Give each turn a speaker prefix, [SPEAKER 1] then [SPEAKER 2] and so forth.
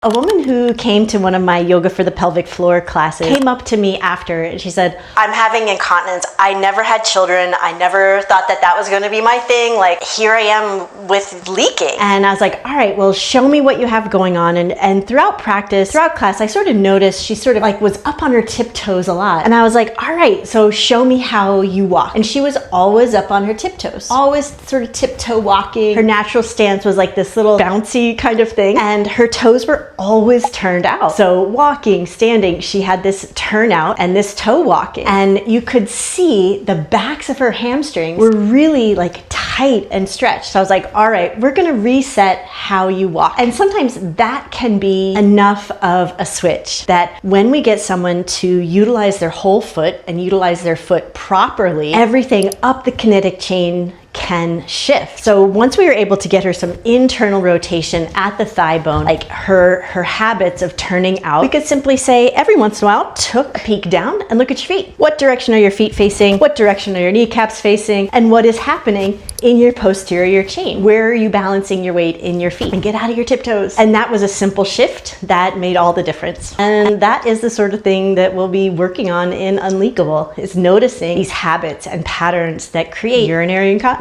[SPEAKER 1] A woman who came to one of my Yoga for the Pelvic Floor classes came up to me after and she said, "I'm having incontinence. I never had children. I never thought that that was going to be my thing. Like, here I am with leaking." And I was like, all right, well, show me what you have going on. And throughout practice, throughout class, I sort of noticed she sort of like was up on her tiptoes a lot. And I was like, all right, so show me how you walk. And she was always up on her tiptoes, always sort of tiptoe walking. Her natural stance was like this little bouncy kind of thing. And her toes were always turned out. So walking, standing, she had this turnout and this toe walking. And you could see the backs of her hamstrings were really like tight and stretched. So I was like, all right, we're gonna reset how you walk. And sometimes that can be enough of a switch that when we get someone to utilize their whole foot and utilize their foot properly, everything up the kinetic chain can shift. So once we were able to get her some internal rotation at the thigh bone, like her habits of turning out, we could simply say every once in a while, took a peek down and look at your feet. What direction are your feet facing? What direction are your kneecaps facing? And what is happening in your posterior chain? Where are you balancing your weight in your feet? And get out of your tiptoes. And that was a simple shift that made all the difference. And that is the sort of thing that we'll be working on in Unleakable, is noticing these habits and patterns that create urinary incontinence.